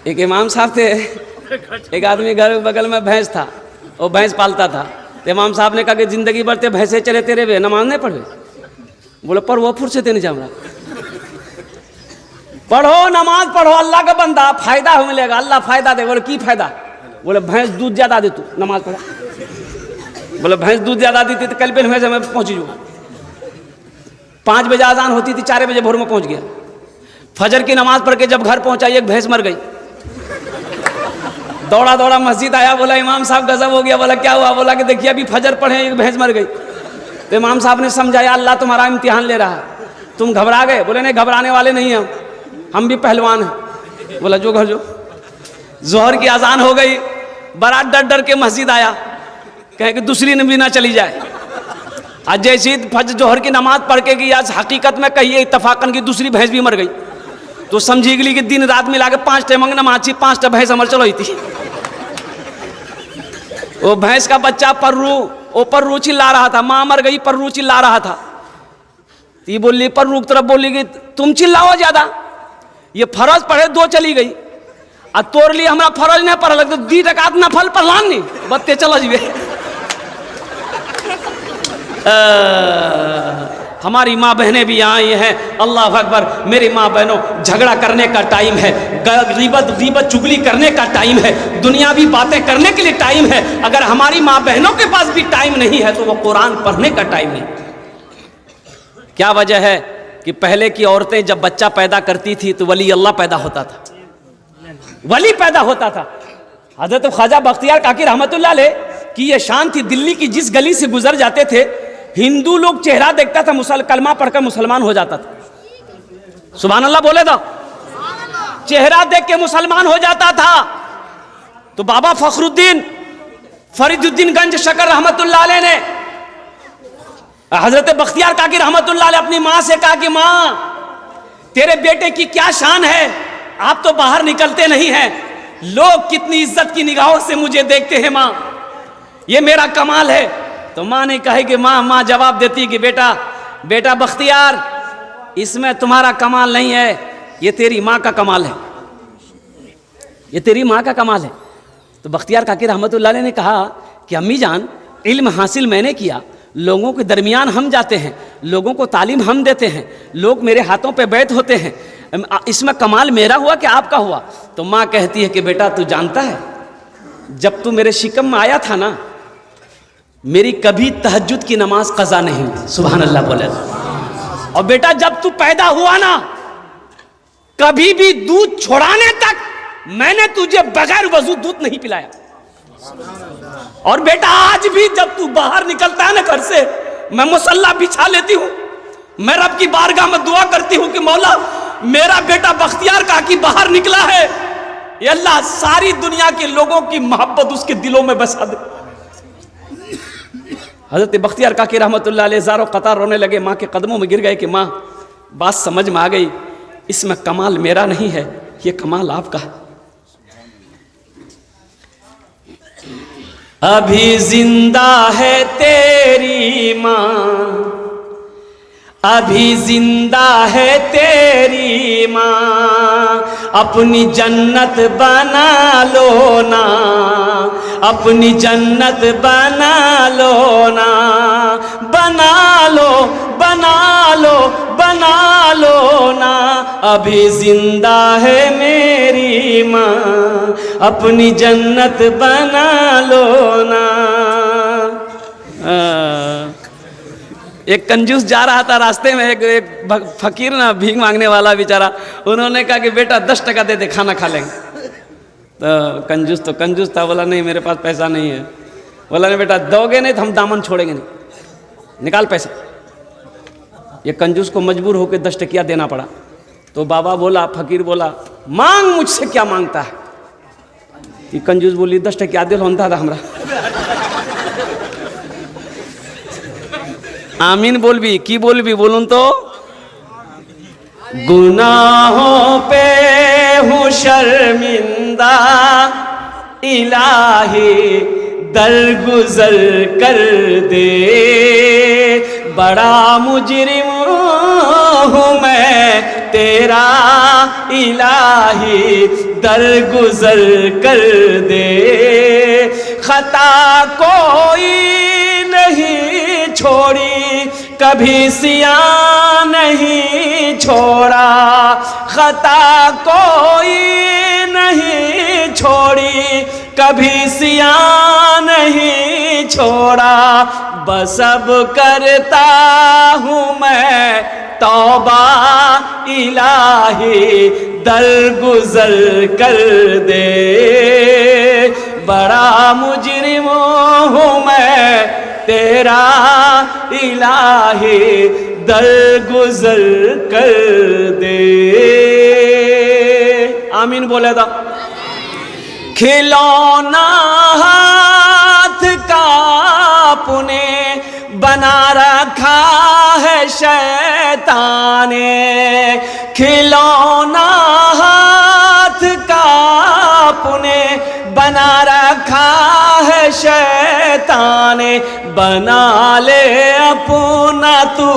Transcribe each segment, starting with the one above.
एक इमाम साहब थे, एक आदमी घर बगल में भैंस था, वो भैंस पालता था। तो इमाम साहब ने कहा कि ज़िंदगी भर ते भैंसे चले तेरे वे नमाज नहीं पढ़े। बोले पर वो फुर्सत नहीं जाम रहा। पढ़ो, नमाज पढ़ो, अल्लाह का बंदा, फायदा हो मिलेगा, अल्लाह फायदा दे। बोले की फायदा? बोले भैंस दूध ज़्यादा दे, तू नमाज पढ़ा। बोले भैंस दूध ज़्यादा देती तो कल पे भैंस में पहुँची जो 5 बजे आजान होती थी, 4 बजे भोर में पहुँच गया। फजर की नमाज पढ़ के जब घर पहुँचा एक भैंस मर गई। दौड़ा दौड़ा मस्जिद आया, बोला इमाम साहब गजब हो गया। बोला क्या हुआ? बोला कि देखिए अभी फजर पढ़े एक भैंस मर गई। तो इमाम साहब ने समझाया अल्लाह तुम्हारा इम्तिहान ले रहा है, तुम घबरा गए। बोले नहीं घबराने वाले नहीं हैं, हम भी पहलवान हैं। बोला जो घर जो। जोहर की अजान हो गई, बारात डर डर के मस्जिद आया, कहे कि दूसरी भी ना चली जाए। आज जैसी फजर जोहर की नमाज पढ़ के कि आज हकीकत में कहिए इत्तफाकन की दूसरी भैंस भी मर गई। तो समझी गई कि दिन रात मिला के 5 टे मंगना माची 5 टा भैंस अमर चलो थी। वो भैंस का बच्चा पर्रू चिल्ला रहा था, माँ मर गई, पर्रू चिल्ला रहा था। ये बोली पर्रू की तरफ बोली कि तुम चिल्लाओ ज्यादा, ये फरज पढ़े 2 चली गई, और तोर लिए हमारा फरज नहीं पढ़ लगता 2 रकात नफल पढ़लान नहीं बत्ते चलो जीवे। हमारी माँ बहनें भी यहाँ आई हैं, अल्लाह अकबर। मेरी माँ बहनों, झगड़ा करने का टाइम है, गीबत चुगली करने का टाइम है, दुनियावी बातें करने के लिए टाइम है। अगर हमारी माँ बहनों के पास भी टाइम नहीं है तो वो कुरान पढ़ने का टाइम नहीं। क्या वजह है कि पहले की औरतें जब बच्चा पैदा करती थी तो वली अल्लाह पैदा होता था, वली पैदा होता था। हजरत ख्वाजा बख्तियार काकी रहमतुल्लाह अलैह की ये शान थी, दिल्ली की जिस गली से गुजर जाते थे हिंदू लोग चेहरा देखता था, कलमा पढ़कर मुसलमान हो जाता था। सुभान अल्लाह बोले तो चेहरा देख के मुसलमान हो जाता था। तो बाबा फखरुद्दीन फरीदुद्दीन गंज शकर रहमतुल्लाह अलैह ने हजरत बख्तियार काकी रहमतुल्लाह अलैह अपनी माँ से कहा कि माँ तेरे बेटे की क्या शान है, आप तो बाहर निकलते नहीं हैं, लोग कितनी इज्जत की निगाहों से मुझे देखते हैं माँ, ये मेरा कमाल है। तो माँ ने कहे कि माँ जवाब देती कि बेटा बख्तियार, इसमें तुम्हारा कमाल नहीं है, ये तेरी माँ का कमाल है, ये तेरी माँ का कमाल है। तो बख्तियार काकी रहमतुल्लाह अलैह ने कहा कि अम्मी जान, इल्म हासिल मैंने किया, लोगों के दरमियान हम जाते हैं, लोगों को तालीम हम देते हैं, लोग मेरे हाथों पे बैठ होते हैं, इसमें कमाल मेरा हुआ कि आपका हुआ? तो माँ कहती है कि बेटा तू जानता है, जब तू मेरे शिकम में आया था ना, मेरी कभी तहज्जुद की नमाज कज़ा नहीं हुई। सुभान अल्लाह बोले। और बेटा जब तू पैदा हुआ ना, कभी भी दूध छोड़ाने तक मैंने तुझे बगैर वजू दूध नहीं पिलाया। और बेटा आज भी जब तू बाहर निकलता है ना घर से, मैं मुसल्ला बिछा लेती हूँ, मैं रब की बारगाह में दुआ करती हूँ कि मौला मेरा बेटा बख्तियार काकी बाहर निकला है, ये अल्लाह सारी दुनिया के लोगों की मोहब्बत उसके दिलों में बसा दे। हजरत बख्तियार काकी रहमतुल्लाह अलैह ज़ारो कतार रोने लगे, माँ के कदमों में गिर गए कि माँ बात समझ में आ गई, इसमें कमाल मेरा नहीं है, ये कमाल आपका है। अभी जिंदा है तेरी माँ, अभी जिंदा है तेरी माँ, अपनी जन्नत बना लो ना, अपनी जन्नत बना लो ना, बना लो बना लो बना लो ना, अभी जिंदा है मेरी माँ, अपनी जन्नत बना लो ना। एक कंजूस जा रहा था रास्ते में, एक फकीर ना भीख मांगने वाला बेचारा, उन्होंने कहा कि बेटा 10 टका दे दे खाना खा लेंगे। तो कंजूस था, बोला नहीं मेरे पास पैसा नहीं है। बोला नहीं बेटा दोगे नहीं तो हम दामन छोड़ेंगे नहीं, निकाल पैसा। ये कंजूस को मजबूर होकर 10 टकिया देना पड़ा। तो बाबा बोला, फकीर बोला मांग मुझसे क्या मांगता है? ये कंजूस बोली 10 टकिया दिल होता था हमरा। आमीन बोल भी की बोल भी बोलूं तो गुनाहों पे हूँ शर्मिंदा इलाही, दरगुजर कर दे। बड़ा मुजरिम हूँ मैं तेरा इलाही, दरगुजर कर दे। खता कोई नहीं छोड़ी, कभी सिया नहीं छोड़ा। खता कोई नहीं छोड़ी, कभी सिया नहीं छोड़ा। बस अब करता हूँ मैं तौबा इलाही, दरगुजर कर दे। बड़ा मुजरिम हूँ मैं तेरा इलाही, दरगुजर कर दे। आमीन बोले था। खिलौना हाथ का पुने बना रखा है शैतान ने। खिलौना हाथ का पुने बना रखा है शैतान ने। बना ले अपना तू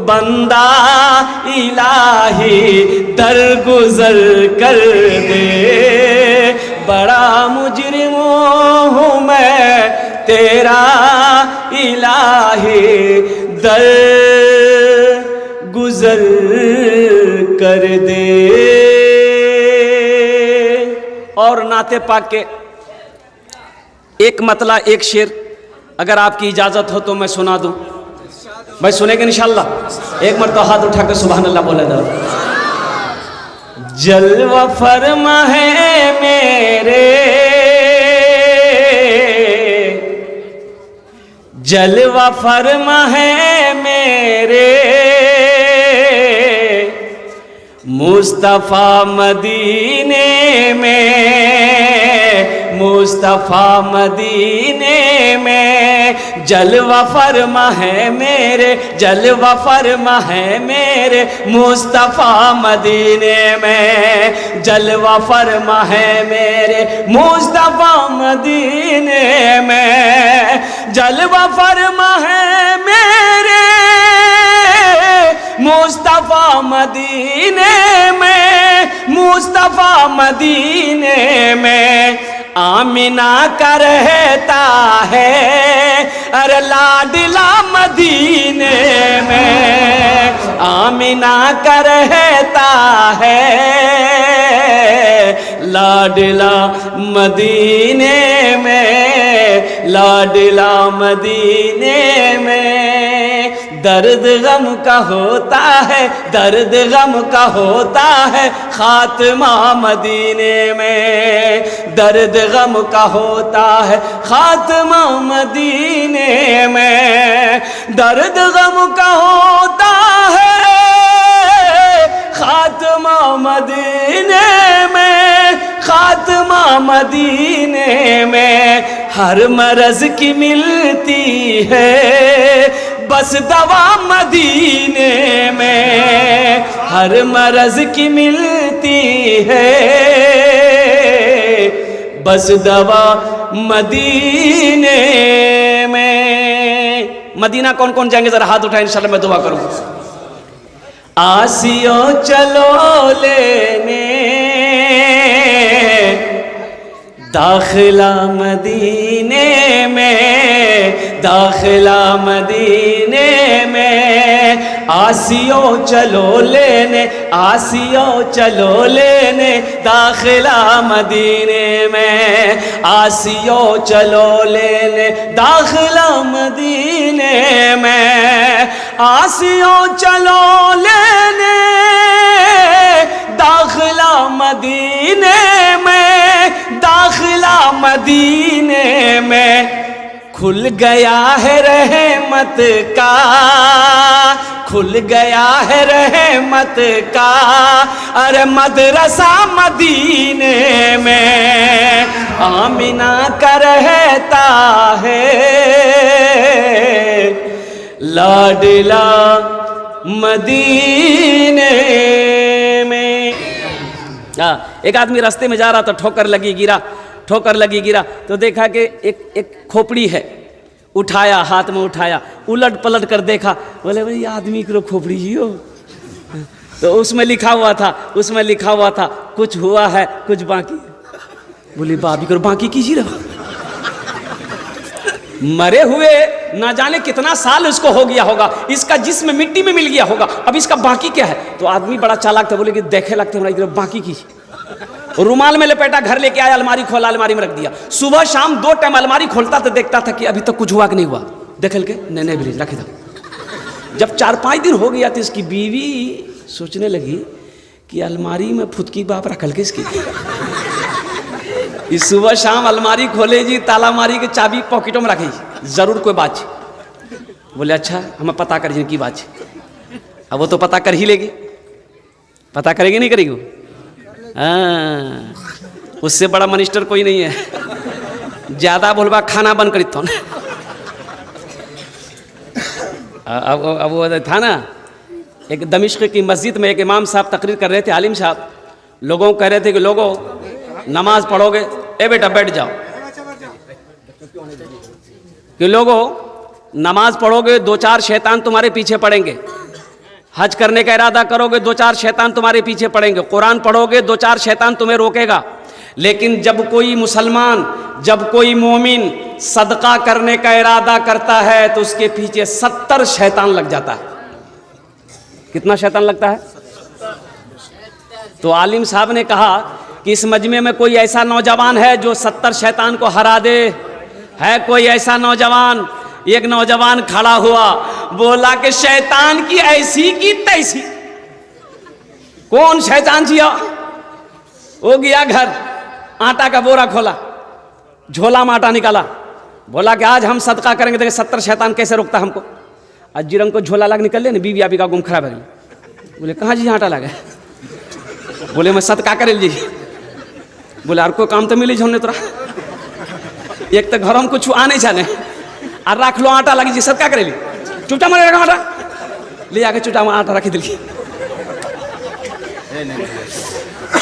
बंदा इलाही, दरगुजर कर दे। बड़ा मुजरिम हूँ मैं तेरा इलाही, दरगुजर कर दे। और नाते पाक के एक मतला एक शेर अगर आपकी इजाजत हो तो मैं सुना दूं। भाई सुनेंगे इंशाल्लाह। एक मरतबा हाथ उठा कर सुभान अल्लाह बोले दो। जलवा फरमा है मेरे, जलवा फरमा है मेरे, मुस्तफा मदीने में, मुस्तफा मदीने में। जलवा फरमा है मेरे, जलवा फरमा है मेरे, मुस्तफा मदीने में। जलवा फरमा है मेरे, मुस्तफा मदीने में। जलवा फरमा है मेरे, मुस्तफा मदीने में, मुस्तफा मदीने में। आमिना का रहता है अरे लाडला मदीने में। आमिना का रहता है लाडला मदीने में, लाडला मदीने में। दर्द गम का होता है, दर्द गम का होता है खात्मा मदीने में। दर्द गम का होता है खात्मा मदीने में। दर्द गम का होता है खात्मा मदीने में, खात्मा मदीने में। हर मरज की मिलती है बस दवा मदीने में। हर मरज की मिलती है बस दवा मदीने में। मदीना कौन कौन जाएंगे जरा हाथ उठाएं, इंशाल्लाह मैं दुआ करूंगा। आसियो चलो लेने दाखिला मदीने में, दाखिला मदीने में। आसियो चलो लेने, आसियो चलो लेने दाखिला मदीने में। आसियो चलो लेने दाखिला मदीने में। आसियो चलो लेने दाखिला मदीने में, दाखिला मदीने में। खुल गया है रहमत का, खुल गया है रहमत का अरे मदरसा मदीने में। आमिना का रहता है लाडला मदीने में। एक आदमी रास्ते में जा रहा था, ठोकर लगी, गिरा। ठोकर लगी, गिरा तो देखा कि एक खोपड़ी है, उठाया, हाथ में उठाया, उलट पलट कर देखा, बोले भाई आदमी की खोपड़ी ही हो। तो उसमें लिखा हुआ था कुछ हुआ है कुछ बाकी। बोले बाबी करो बाकी कीजिए रहो। मरे हुए ना जाने कितना साल उसको हो गया होगा, इसका जिस्म मिट्टी में मिल गया होगा, अब इसका बाकी क्या है। तो आदमी बड़ा चालाक था, बोले कि देखे लगते हमारा बाकी कीजिए। रुमाल में लपेटा, घर लेके आया, अलमारी खोला, अलमारी में रख दिया। सुबह शाम 2 टाइम अलमारी खोलता तो देखता था कि अभी तक कुछ हुआ कि नहीं हुआ। देखल के नहीं भी रखे था। जब 4-5 दिन हो गया तो इसकी बीवी सोचने लगी कि अलमारी में फुदकी बाप रखल के इसकी। इस सुबह शाम अलमारी खोले जी, ताला मारी के चाबी पॉकेटों में रखे, जरूर कोई बात। बोले अच्छा हमें पता कर जिनकी बात। अब वो तो पता कर ही लेगी, पता करेगी नहीं करेगी। उससे बड़ा मिनिस्टर कोई नहीं है। ज्यादा बोलबा खाना बंद करी तो। अब वो था ना, एक दमिश्क की मस्जिद में एक इमाम साहब तकरीर कर रहे थे, आलिम साहब। लोगों को कह रहे थे कि लोगों नमाज पढ़ोगे, ए बेटा बैठ जाओ, कि लोगों नमाज पढ़ोगे 2-4 शैतान तुम्हारे पीछे पड़ेंगे। हज करने का इरादा करोगे 2-4 शैतान तुम्हारे पीछे पड़ेंगे। कुरान पढ़ोगे 2-4 शैतान तुम्हें रोकेगा। लेकिन जब कोई मुसलमान, जब कोई मोमिन सदका करने का इरादा करता है तो उसके पीछे 70 शैतान लग जाता है। कितना शैतान लगता है? तो आलिम साहब ने कहा कि इस मजमे में कोई ऐसा नौजवान है जो 70 शैतान को हरा दे? है कोई ऐसा नौजवान? एक नौजवान खड़ा हुआ, बोला कि शैतान की ऐसी की तैसी। कौन शैतान जिया? वो गया घर, आटा का बोरा खोला, झोला में आटा निकाला, बोला कि आज हम सदका करेंगे, देखे 70 शैतान कैसे रोकता हमको। आज जिरंग को झोला लग निकल ले, बीवी आपी का गुम खराब है। बोले कहाँ जी आटा लगे? बोले मैं सदका करे जी। बोले और कोई काम तो मिली हमने तोरा, एक तो घर में कुछ आ नहीं जाने, और रख लो आटा लगी जी, सदका करेली। चुटा मारे रखा आटा, ले आके चुटा में आटा रखी दिली।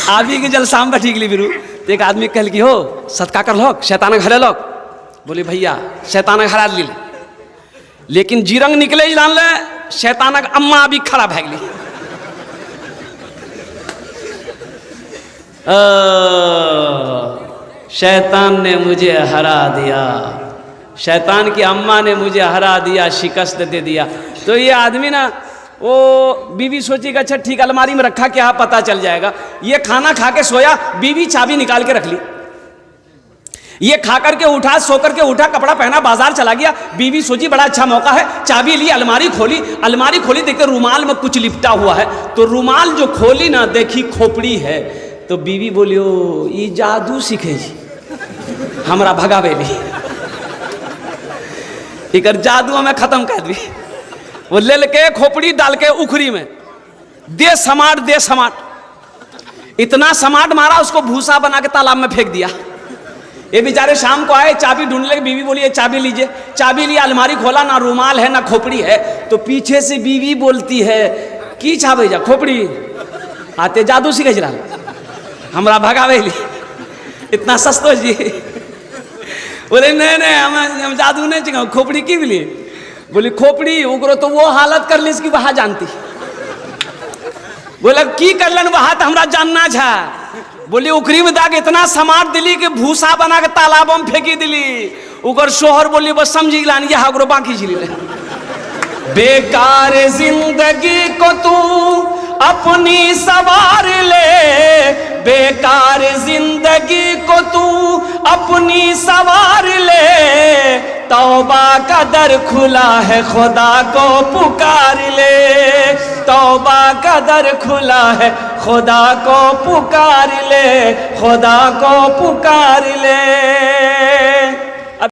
आदमी के जल शाम बैठी गली बिरू, तो एक आदमी कहल की हो सदका कर लो, शैतान घरे लोग। बोले भैया शैतान हरा ली, लेकिन जिरंग निकले जान ले शैतानक अम्मा अभी खड़ा भाग ली। शैतान ने मुझे हरा दिया, शैतान की अम्मा ने मुझे हरा दिया, शिकस्त दे दिया। तो ये आदमी ना, वो बीवी सोचेगा अच्छा ठीक अलमारी में रखा क्या पता चल जाएगा। ये खाना खा के सोया, बीवी चाबी निकाल के रख ली। ये खा करके उठा, सो करके उठा, कपड़ा पहना, बाजार चला गया। बीवी सोची बड़ा अच्छा मौका है, चाबी ली, अलमारी खोली। अलमारी खोली, देखते रुमाल में कुछ लिपटा हुआ है। तो रुमाल जो खोली ना, देखी खोपड़ी है। तो बीवी बोली ओ ये जादू सीखे जी, हमरा भगावेली, इकर जादू हमें खत्म कर दी। वो ले के खोपड़ी डाल के उखरी में दे समाट, दे समाट, इतना समाट मारा उसको भूसा बना के तालाब में फेंक दिया। ये बेचारे शाम को आए, चाबी ढूंढने लगे। बीवी बोली चाबी लीजिए। चाबी लिया, अलमारी खोला, ना रुमाल है ना खोपड़ी है। तो पीछे से बीवी बोलती है की छाबे जा खोपड़ी आते जादू सीखे जरा हमरा भगावेली, इतना सस्तो जी। बोले नहीं हम जादू नहीं चाहिए, खोपड़ी की बोली? बोली खोपड़ी उकरो तो वो हालत कर ली इसकी वहां जानती। बोले की करलन वहां तो हमरा जानना छा। बोली उखरी में दाग इतना समाट दिली कि भूसा बना के तालाब में फेंकी दिली। उगर शोहर बोली बस समझी लानी हागरो बाकी झिली। बेकार जिंदगी को तू अपनी सवार ले, बेकार जिंदगी को तू अपनी सवार ले। तौबा का दर खुला है, खुदा को पुकार ले। तौबा का दर खुला है, खुदा को पुकार ले, खुदा को पुकार ले।